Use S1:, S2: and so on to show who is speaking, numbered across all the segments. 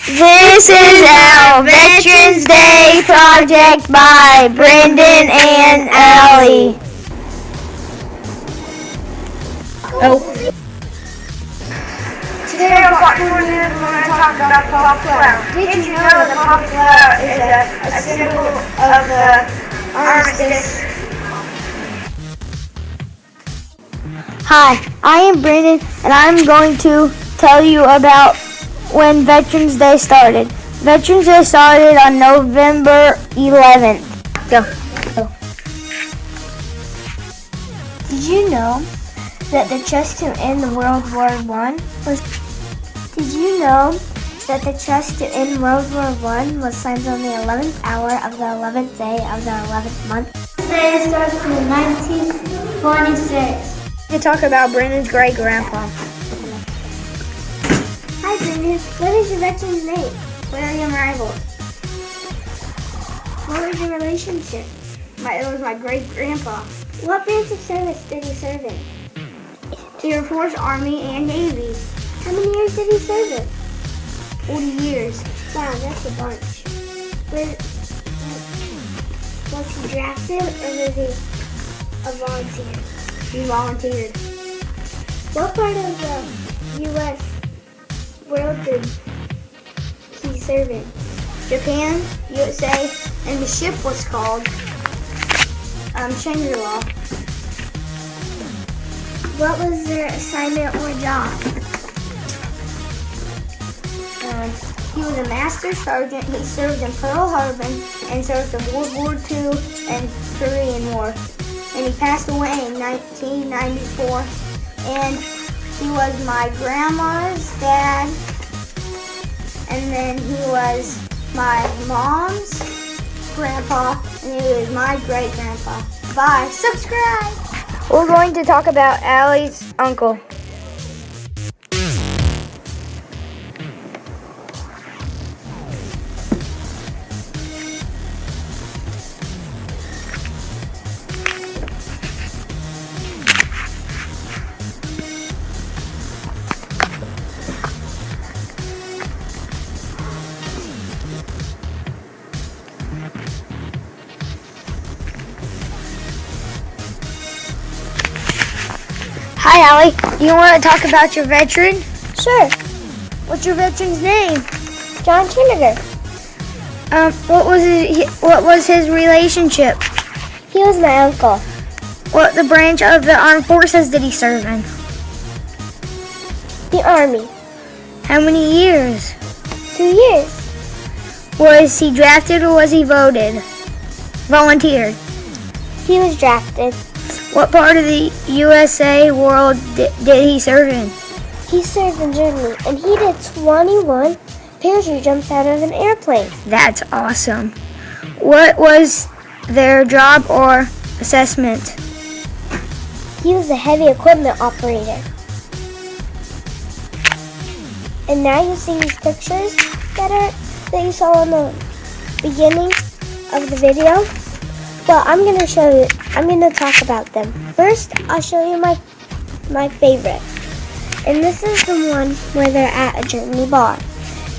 S1: This is our Veterans Day project by Brenden and Ale.
S2: Today on Fox 4 News, we're going to talk about the poplar. Did you know that the poplar is a symbol of the armistice?
S1: Hi, I am Brenden, and I'm going to tell you about when Veterans Day started. Veterans Day started on November 11th. Go.
S3: Did you know that the trust to end World War I was? Did you know that the trust to end World War I was signed on the 11th hour of the 11th day of the 11th month? This day starts in 1926.
S1: To talk about Brendan's great-grandpa.
S3: Hi, Brenden. What is your veteran's name?
S2: William Rivals.
S3: What was your relationship?
S2: It was my great-grandpa.
S3: What branch of service did he serve in?
S2: Air Force, Army, and Navy.
S3: How many years did he serve in?
S2: 40 years.
S3: Wow, that's a bunch. Was he drafted or was he a volunteer?
S2: He volunteered.
S3: What part of the U.S. world did he serve in?
S2: Japan, USA, and the ship was called Shangri-La.
S3: What was their assignment or job?
S2: He was a master sergeant. He served in Pearl Harbor and served in World War II and Korean War. And he passed away in 1994. And he was my grandma's dad. And then he was my mom's grandpa. And he was my great-grandpa. Bye. Subscribe.
S1: We're going to talk about Allie's uncle. Hi, Allie. Do you want to talk about your veteran?
S3: Sure.
S1: What's your veteran's name?
S3: John Trinniger.
S1: What was his relationship?
S3: He was my uncle.
S1: What the branch of the armed forces did he serve in?
S3: The Army.
S1: How many years?
S3: 2 years.
S1: Was he drafted or was he volunteered?
S3: He was drafted.
S1: What part of the USA world did he serve in?
S3: He served in Germany, and he did 21 parachute jumps out of an airplane.
S1: That's awesome. What was their job or assessment?
S3: He was a heavy equipment operator. And now you see these pictures that you saw in the beginning of the video. Well, I'm going to talk about them. First, I'll show you my favorite. And this is the one where they're at a Germany bar.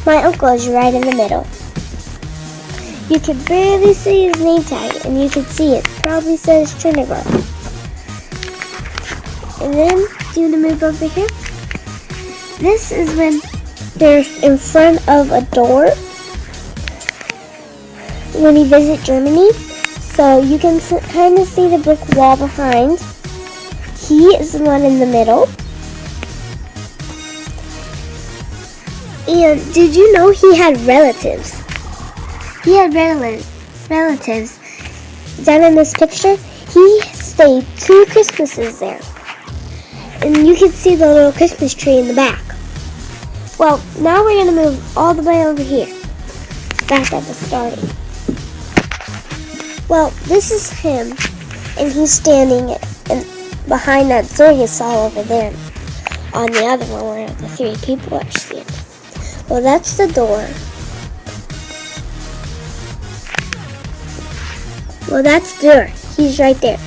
S3: My uncle is right in the middle. You can barely see his name tag, and you can see it probably says Trinniger. And then, do you want to move over here? This is when they're in front of a door when he visits Germany. So you can kind of see the brick wall behind. He is the one in the middle. And did you know he had relatives? He had relatives. Down in this picture, he stayed 2 Christmases there. And you can see the little Christmas tree in the back. Well, now we're going to move all the way over here. Back at the starting. Well, this is him, and he's standing behind that door you saw over there. On the other one where the 3 people are standing. Well, that's the door. Well, that's the door. He's right there.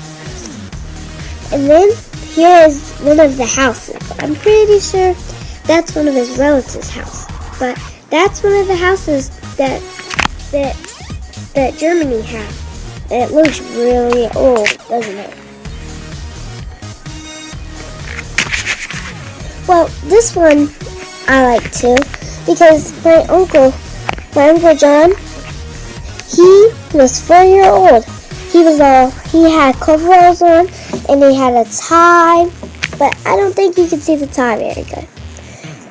S3: And then here is one of the houses. I'm pretty sure that's one of his relatives' house. But That's one of the houses that Germany had. It looks really old, doesn't it? Well, this one I like too, because my uncle John, he was 4 years old. He had coveralls on, and he had a tie, but I don't think you can see the tie very good.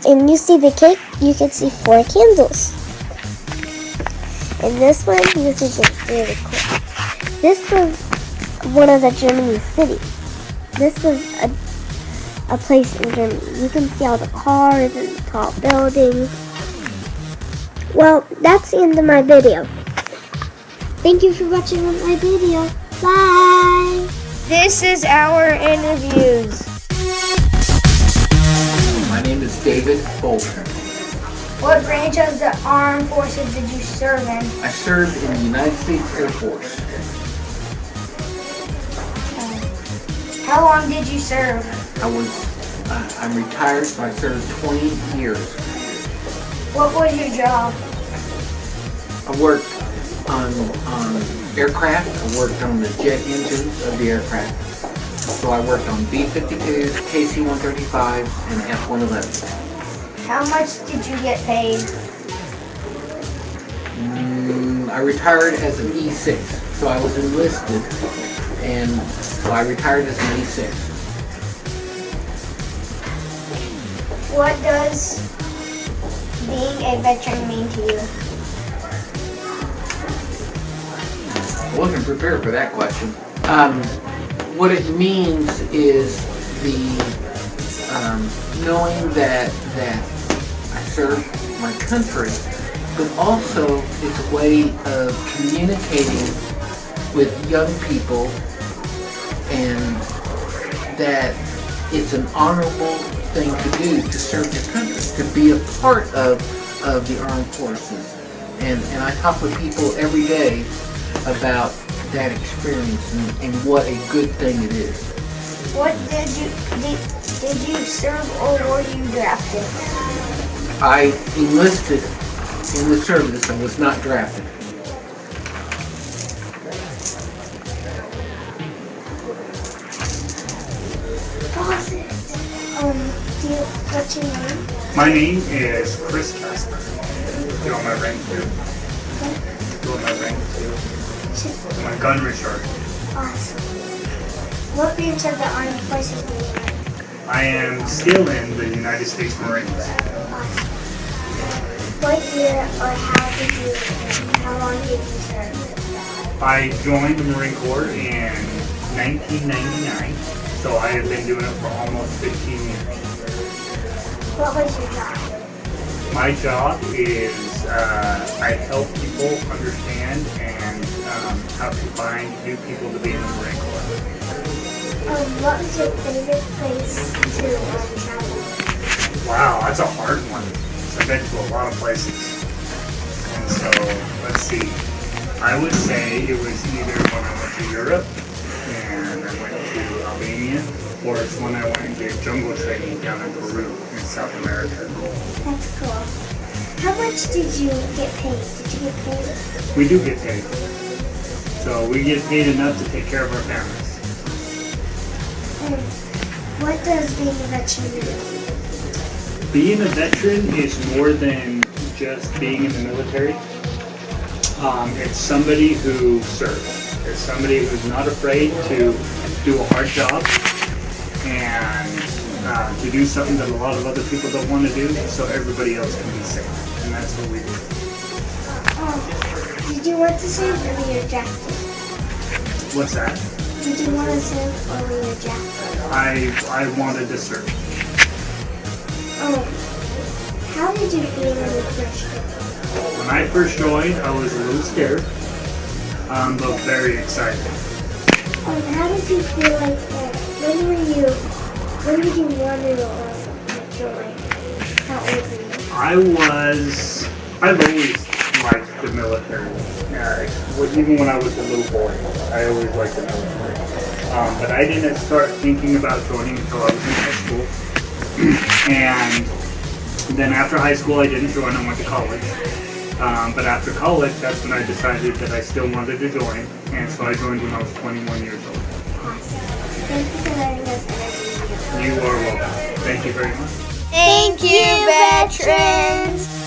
S3: And you see the cake, you can see 4 candles. And this one, this is just really cool. This was one of the Germany cities. This was a place in Germany. You can see all the cars and the tall buildings. Well, that's the end of my video. Thank you for watching my video. Bye!
S1: This is our interviews.
S4: My name is David Bolton.
S2: What branch of the armed forces did you serve in?
S4: I served in the United States Air Force.
S2: How long did you serve?
S4: I'm retired, so I served 20 years.
S2: What was your job?
S4: I worked on aircraft. I worked on the jet engines of the aircraft. So I worked on B-52s, KC-135s, and F-111s.
S2: How much did you get paid?
S4: I retired as an E6, so I was enlisted, and so I retired as an E6.
S2: What does being a veteran mean to you?
S4: I wasn't prepared for that question. What it means is the knowing that I serve my country, but also it's a way of communicating with young people, and that it's an honorable thing to do to serve your country, to be a part of the armed forces. And I talk with people every day about that experience and what a good thing it is.
S2: What did you serve or were you drafted?
S4: I enlisted in the service and was not drafted.
S2: What's your name?
S5: My name is Chris Casper. You want my rank too? You want my rank too? My gun sergeant.
S2: Awesome. What branch of the armed forces do you have?
S5: I am still in the United States Marines.
S2: Awesome. What year or how long did you serve?
S5: I joined the Marine Corps in 1999, so I have been doing it for almost 15 years.
S2: What was your job?
S5: My job is I help people understand and how to find new people to be in the Marine Corps.
S2: What was your favorite place to travel?
S5: Wow, that's a hard one. I've been to a lot of places. And so, let's see. I would say it was either when I went to Europe and I went to Albania, or it's when I went and did jungle training down in Peru in South America.
S2: That's cool. How much did you get paid? Did you get paid?
S5: We do get paid. So we get paid enough to take care of our families.
S2: What does being a veteran mean?
S5: Being a veteran is more than just being in the military. It's somebody who serves. It's somebody who's not afraid to do a hard job and to do something that a lot of other people don't want to do, so everybody else can be safe. And that's what we do.
S2: Did you want to serve or were you drafted?
S5: What's that?
S2: Did you want to serve or were you drafted?
S5: I wanted to serve.
S2: How did you feel when you first joined?
S5: When I first joined, I was a little scared, but very excited.
S2: How did you feel like that? When did you want to join? How old were you?
S5: I've always liked the military. Even when I was a little boy, I always liked the military. But I didn't start thinking about joining until I was in high school. And Then after high school, I didn't join. I went to college. But after college, that's when I decided that I still wanted to join, and so I joined when I was 21 years old.
S2: Thank you for letting us interview you.
S5: You are welcome. Thank you very much.
S1: Thank you, veterans.